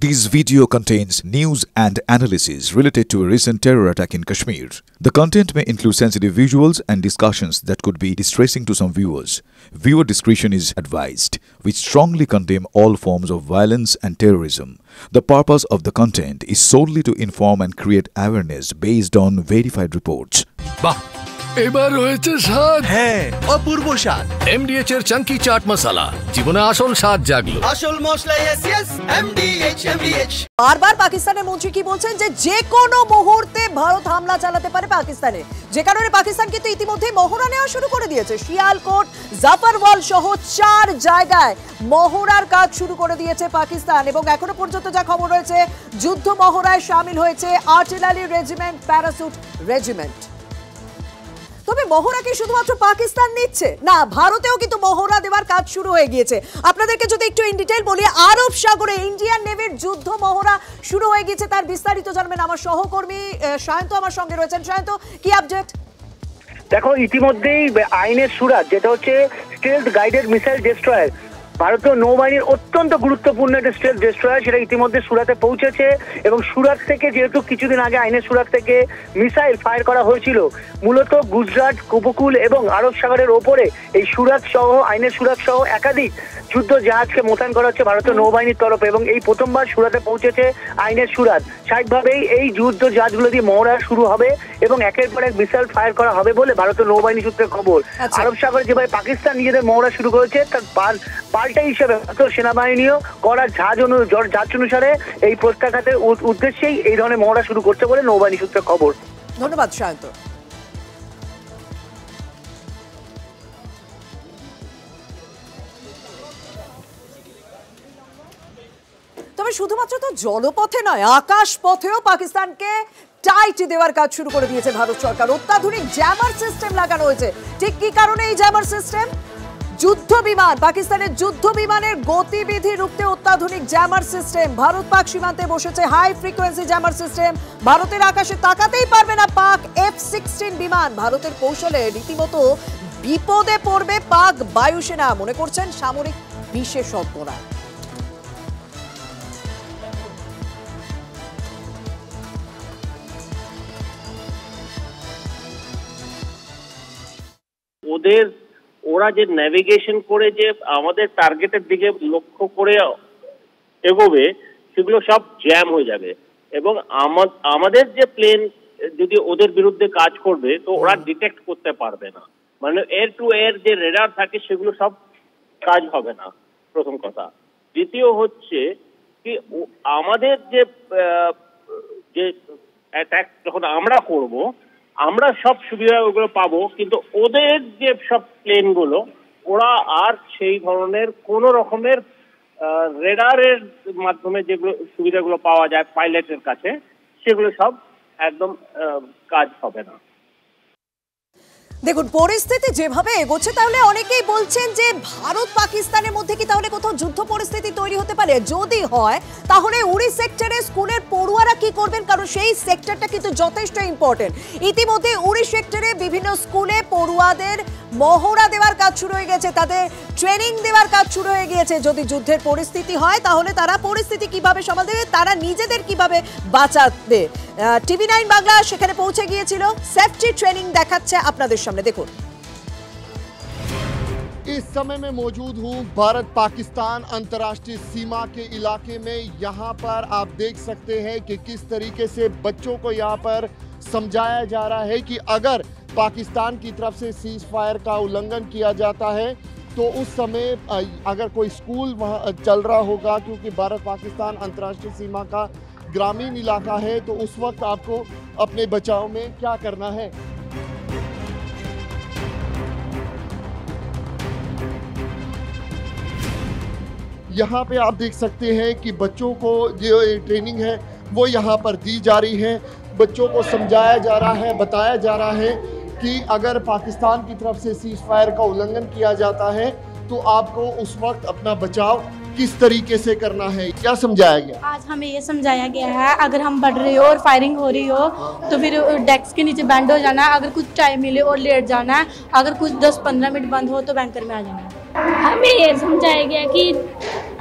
This video contains news and analysis related to a recent terror attack in Kashmir. The content may include sensitive visuals and discussions that could be distressing to some viewers. Viewer discretion is advised. We strongly condemn all forms of violence and terrorism. The purpose of the content is solely to inform and create awareness based on verified reports. এবার হয়েছে স্বাদ, হ্যাঁ অপূর্ব স্বাদ। এমডিএচ এর চাঙ্কি চাট মশলা জীবনে আসল স্বাদ জাগলো। আসল মশলা এসএস এমডিএচ। বারবার পাকিস্তানের মন্ত্রী কি বলছেন যে কোনো মুহূর্তে ভারত হামলা চালাতে পারে পাকিস্তানে, যে কারণে পাকিস্তান কিন্তু ইতিমধ্যে মহড়া নেওয়া শুরু করে দিয়েছে। শিয়ালকোট, জাফরওয়াল সহ 4 জায়গায় মহড়ার কাজ শুরু করে দিয়েছে পাকিস্তান এবং এখনো পর্যন্ত যা খবর রয়েছে যুদ্ধ মহড়ায় শামিল হয়েছে আর্টিলারি রেজিমেন্ট, প্যারাসুট রেজিমেন্ট। তবে মহড়া কি শুধুমাত্র পাকিস্তান নিচ্ছে না, ভারতেও কিন্তু মহড়া দেওয়ার কাজ শুরু হয়ে গিয়েছে। আপনাদেরকে যদি একটু ইন ডিটেইল বলি, আরব সাগরে ইন্ডিয়ান নেভির যুদ্ধ মহড়া শুরু হয়ে গিয়েছে, তার বিস্তারিত জানবেন আমার সহকর্মী সায়ন্ত আমার সঙ্গে রয়েছেন। সায়ন্ত, কি আপডেট? দেখো, ইতিমধ্যেই আইনের সুরাত, যেটা হচ্ছে স্টেলথ গাইডেড মিসাইল ডেস্ট্রয়ার, ভারতীয় নৌবাহিনীর অত্যন্ত গুরুত্বপূর্ণ একটা স্টেলথ ডেস্ট্রয়ার, সেটা ইতিমধ্যে সুরাতে পৌঁছেছে এবং সুরাত থেকে, যেহেতু কিছুদিন আগে আইনের সুরাত থেকে মিসাইল ফায়ার করা হয়েছিল মূলত গুজরাট উপকূল এবং আরব সাগরের ওপরে, এই সুরাত সহ আইনের সুরাত সহ একাধিক যুদ্ধ জাহাজকে মোতায়েন করা হচ্ছে ভারতীয় নৌবাহিনীর তরফে এবং এই প্রথমবার সুরাতে পৌঁছেছে আইনের সুরাত। স্বাভাবিকভাবেই এই যুদ্ধ জাহাজগুলো দিয়ে মহড়া শুরু হবে এবং একের পর এক মিসাইল ফায়ার করা হবে বলে ভারতীয় নৌবাহিনী সূত্রে খবর। আরব সাগরে যেভাবে পাকিস্তান নিজেদের মহড়া শুরু করেছে, তার পাল্টা হিসেবে ভারতীয় সেনাবাহিনীও করা জাহাজ অনুসারে এই প্রত্যাঘাতের উদ্দেশ্যেই এই ধরনের মহড়া শুরু করছে বলে নৌবাহিনী সূত্রে খবর। ধন্যবাদ সায়ন্ত। তবে শুধুমাত্র তো জলপথে নয়, আকাশ পথেও পাকিস্তানকে টাইট দেওয়ার কাজ শুরু করে দিয়েছে ভারত সরকার। অত্যাধুনিক জ্যামার সিস্টেম লাগানো হয়েছে। ঠিক কি কারণে এই জ্যামার সিস্টেম? যুদ্ধ বিমান, পাকিস্তানের যুদ্ধ বিমানের গতিবিধি রুখতে অত্যাধুনিক জ্যামার সিস্টেম। ভারত পাক সীমান্তে বসেছে হাই ফ্রিকোয়েন্সি জ্যামার সিস্টেম। ভারতের আকাশে তাকাতেই পারবে না পাক F-16 বিমান। ভারতের কৌশলে রীতিমতো বিপদে পড়বে পাক বায়ুসেনা, মনে করছেন সামরিক বিশেষজ্ঞরা। ওরা যে নেভিগেশন করে যে আমাদের টার্গেটের দিকে লক্ষ্য করে এগোবে, সেগুলো সব জ্যাম হয়ে যাবে এবং আমাদের যে প্লেন যদি ওদের বিরুদ্ধে কাজ করবে তো ওরা ডিটেক্ট করতে পারবে না। মানে এয়ার টু এয়ার যে রেডার থাকে সেগুলো সব কাজ হবে না, প্রথম কথা। দ্বিতীয় হচ্ছে কি, আমাদের যে অ্যাটাক যখন আমরা করব, আমরা সব সুবিধা ওগুলো পাবো, কিন্তু ওদের যে সব প্লেনগুলো, ওরা আর সেই ধরনের কোন রকমের রেডারের মাধ্যমে যেগুলো সুবিধাগুলো পাওয়া যায় পাইলটের কাছে, সেগুলো সব একদম কাজ হবে না। দেখুন, পরিস্থিতি যেভাবে এগোচ্ছে, তাহলে অনেকেই বলছেন যে ভারত পাকিস্তানের মধ্যে কি তাহলে কোথাও যুদ্ধ পরিস্থিতি তৈরি হতে পারে? যদি হয় তাহলে উড়ি সেক্টরে স্কুলের পড়ুয়ারা কি করবেন? কারণ সেই সেক্টরটা কিন্তু যথেষ্ট ইম্পর্টেন্ট। ইতিমধ্যে উড়ি সেক্টরে বিভিন্ন স্কুলে পড়ুয়াদের মহড়া দেওয়ার কাজ শুরু হয়ে গেছে, তাদের ট্রেনিং দেওয়ার কাজ শুরু হয়ে গিয়েছে। যদি যুদ্ধের পরিস্থিতি হয় তাহলে তারা পরিস্থিতি কিভাবে সামাল দেবে, তারা নিজেদের কিভাবে বাঁচাবে। TV9 বাংলা সেখানে পৌঁছে গিয়েছিল, সেফটি ট্রেনিং দেখাচ্ছে আপনাদের সামনে, দেখুন। इस समय मैं मौजूद हूं भारत पाकिस्तान अंतर्राष्ट्रीय सीमा के इलाके में। यहां पर आप देख सकते हैं कि किस तरीके से बच्चों को यहां पर समझाया जा रहा है कि अगर पाकिस्तान की तरफ से सीज फायर का उल्लंघन किया जाता है तो उस समय अगर कोई स्कूल वहां चल रहा होगा, क्योंकि भारत पाकिस्तान अंतर्राष्ट्रीय सीमा का ग्रामीण इलाका है, तो उस वक्त आपको अपने बचाव में क्या करना है। यहाँ पे आप देख सकते हैं कि बच्चों को जो ट्रेनिंग है वो यहाँ पर दी जा रही है। बच्चों को समझाया जा रहा है, बताया जा रहा है कि अगर पाकिस्तान की तरफ से सीज फायर का उल्लंघन किया जाता है तो आपको उस वक्त अपना बचाव किस तरीके से करना है। क्या समझाया गया? आज हमें ये समझाया गया है, अगर हम बढ़ रहे हो और फायरिंग हो रही हो तो फिर डेस्क के नीचे बैंड हो जाना है, अगर कुछ टाइम मिले और लेट जाना है, अगर कुछ 10-15 मिनट बंद हो तो बैंकर में आ जाना है। हमें ये समझाया गया कि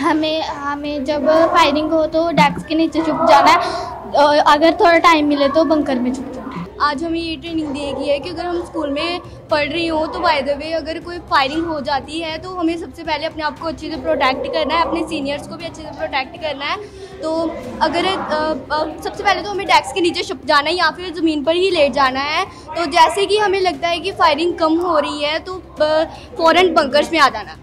हमें जब फायरिंग हो तो डेस्क के नीचे छुप जाना है, अगर थोड़ा टाइम मिले तो बंकर में छुप जाना है। आज हमें ये ट्रेनिंग दी गई है कि अगर हम स्कूल में पढ़ रही हो तो बाय द वे अगर कोई फायरिंग हो जाती है तो हमें सबसे पहले अपने आप को अच्छे से प्रोटेक्ट करना है, अपने सीनियर्स को भी अच्छे से प्रोटेक्ट करना है। तो अगर सबसे पहले तो हमें डेस्क के नीचे छुप जाना है या फिर ज़मीन पर ही लेट जाना है। तो जैसे कि हमें लगता है कि फायरिंग कम हो रही है तो फ़ौरन बंकर्स में आ जाना।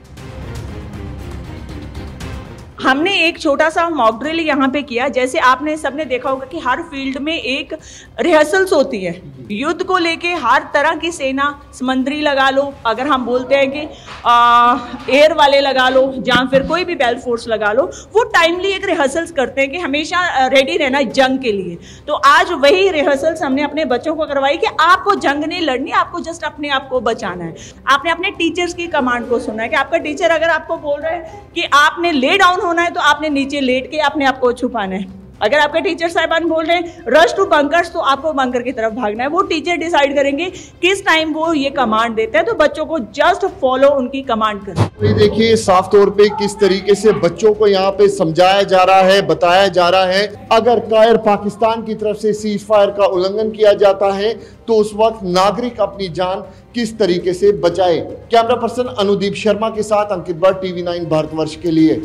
हमने एक छोटा सा मॉक ड्रिल यहाँ पे किया। जैसे आपने सबने देखा होगा कि हर फील्ड में एक रिहर्सल्स होती है युद्ध को लेके। हर तरह की सेना, समंदरी लगा लो, अगर हम बोलते हैं कि एयर वाले लगा लो, या फिर कोई भी बेल फोर्स लगा लो, वो टाइमली एक रिहर्सल्स करते हैं कि हमेशा रेडी रहना जंग के लिए। तो आज वही रिहर्सल्स हमने अपने बच्चों को करवाई कि आपको जंग नहीं लड़नी, आपको जस्ट अपने आप को बचाना है। आपने अपने टीचर्स की कमांड को सुना है कि आपका टीचर अगर आपको बोल रहा है कि आपने ले डाउन होना है तो आपने नीचे लेट के अपने आप को छुपाना है। अगर आपके टीचर साहिबान बोल रहे हैं रश टू बंकर्स तो आपको बंकर की तरफ भागना है। वो टीचर डिसाइड करेंगे किस टाइम वो ये कमांड देते हैं, तो बच्चों को जस्ट फॉलो उनकी कमांड करें। ये देखिए साफ तौर पे किस तरीके से बच्चों को यहाँ पे समझाया जा रहा है, बताया जा रहा है। अगर कायर पाकिस्तान की तरफ से सीज फायर का उल्लंघन किया जाता है तो उस वक्त नागरिक अपनी जान किस तरीके से बचाए। कैमरा पर्सन अनुदीप शर्मा के साथ अंकित भट्ट, TV9 भारतवर्ष के लिए।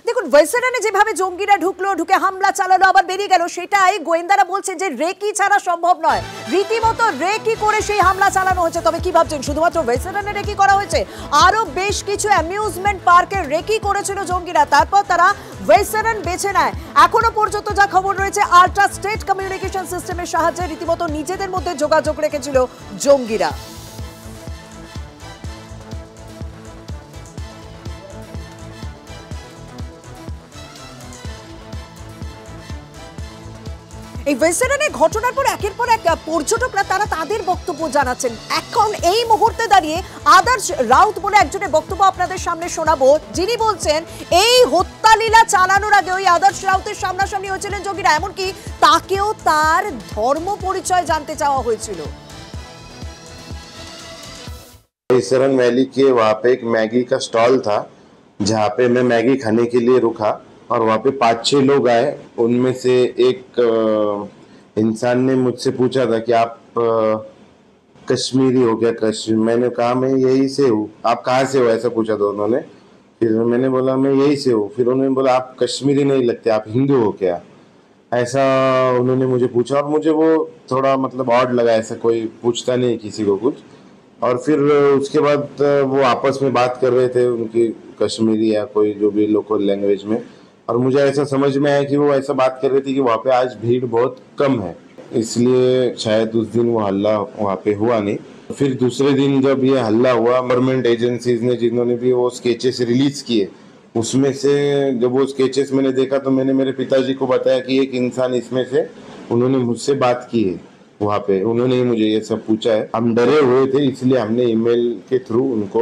দেখুন ওয়েস্টার্নে যেভাবে জঙ্গিরা ঢুকে হামলা চালালো আবার বেরিয়ে গেল, সেটাই গোয়েন্দারা বলছেন যে রেকি ছাড়া সম্ভব নয়। রীতিমতো রেকি করে সেই হামলা চালানো হচ্ছে। তবে কি ভাবছেন শুধুমাত্র ওয়েস্টার্নে রেকি করা হয়েছে? আরো বেশ কিছু অ্যামিউজমেন্ট পার্কে রেকি করেছিল জঙ্গিরা, তারপর তারা ওয়েস্টার্ন বেছে নেয়। এখনো পর্যন্ত যা খবর রয়েছে আল্ট্রা স্টেট কমিউনিকেশন সিস্টেমের সাহায্যে রীতিমতো নিজেদের মধ্যে যোগাযোগ রেখেছিল জঙ্গিরা। এই ওয়েস্টার্নের ঘটনার পর একের পর এক পর্যটকরা তারা তাদের বক্তব্য জানাচ্ছেন। এখন এই মুহূর্তে দাঁড়িয়ে আদর্শ রাউত বলে একজনের বক্তব্য আপনাদের সামনে শোনাবো, যিনি বলছেন এই হত্যালীলা চালানোর আগে ওই আদর্শ রাউতের সামনাসামনি হয়েছিলেন যোগীরা, এমনকি তাকেও তার ধর্ম পরিচয় জানতে চাওয়া হয়েছিল। सरन वैली के वहाँ पे एक मैगी का स्टॉल था जहाँ पे मैं मैगी खाने के लिए रुका और वहाँ पे 5-6 लोग आए। उनमें से एक इंसान ने मुझसे पूछा था कि आप कश्मीरी हो क्या? कश्मीर। मैंने कहा मैं यही से हूँ। आप कहाँ से हो ऐसा पूछा था उन्होंने। फिर मैंने बोला मैं यही से हूँ। फिर उन्होंने बोला आप कश्मीरी नहीं लगते, आप हिंदू हो क्या? ऐसा उन्होंने मुझे पूछा और मुझे वो थोड़ा मतलब ऑड लगा, ऐसा कोई पूछता नहीं किसी को कुछ। और फिर उसके बाद वो आपस में बात कर रहे थे उनकी कश्मीरी या कोई जो भी लोकल लैंग्वेज में, और मुझे ऐसा समझ में आया कि वो ऐसा बात कर रही थी कि वहाँ पे आज भीड़ बहुत कम है, इसलिए शायद उस दिन वो हल्ला वहाँ पे हुआ नहीं। फिर दूसरे दिन जब ये हल्ला हुआ, गवर्नमेंट एजेंसीज ने जिन्होंने भी वो स्केचेस रिलीज किए, उसमें से जब वो स्केचेस मैंने देखा तो मैंने मेरे पिताजी को बताया कि एक इंसान इसमें से उन्होंने मुझसे बात की है वहाँ पे, उन्होंने ही मुझे ये सब पूछा है। हम डरे हुए थे इसलिए हमने ईमेल के थ्रू उनको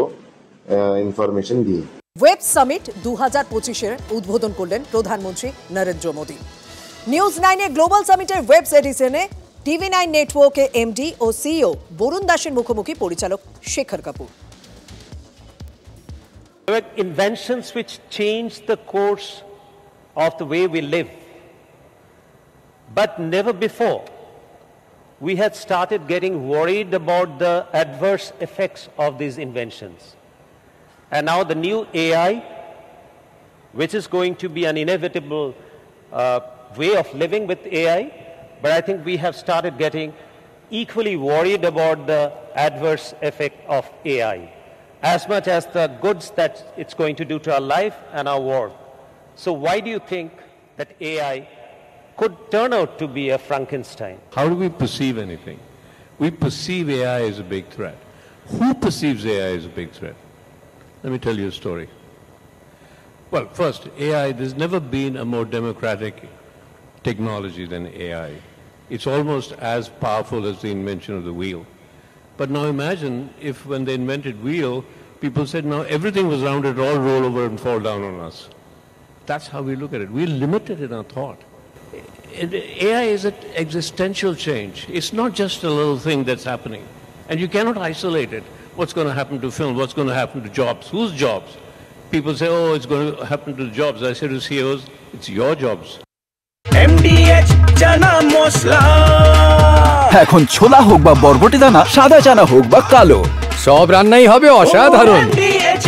ইনফরমেশন दी। ওয়েব সামিট 2025-এর উদ্বোধন করলেন প্রধানমন্ত্রী নরেন্দ্র মোদী। নিউজ 9-এর গ্লোবাল সামিটের ওয়েব এডিশনে TV9 নেটওয়ার্কের MD ও CEO বরুণ দাসের মুখোমুখি পরিচালক Shekhar Kapoor. Inventions which change the course of the way we live, but never before we had started getting worried about the adverse effects of these inventions. And now the new AI, which is going to be an inevitable way of living with AI, but I think we have started getting equally worried about the adverse effect of AI, as much as the goods that it's going to do to our life and our work. So why do you think that AI could turn out to be a Frankenstein? How do we perceive anything? We perceive AI as a big threat. Who perceives AI as a big threat? Let me tell you a story. Well, first, AI, there's never been a more democratic technology than AI. It's almost as powerful as the invention of the wheel. But now imagine if when they invented wheel, people said, now everything was rounded, all roll over and fall down on us. That's how we look at it. We're limited in our thought. AI is an existential change. It's not just a little thing that's happening. And you cannot isolate it. What's going to happen to film? What's going to happen to jobs? Whose jobs? People say, oh, it's going to happen to jobs. I say to CEOs, it's your jobs. MDH chana masala এখন ছোলা হোক বা বরবটি দানা, সাদা চানা হোক বা কালো, সব রান্নাই হবে অসাধারণ। MDH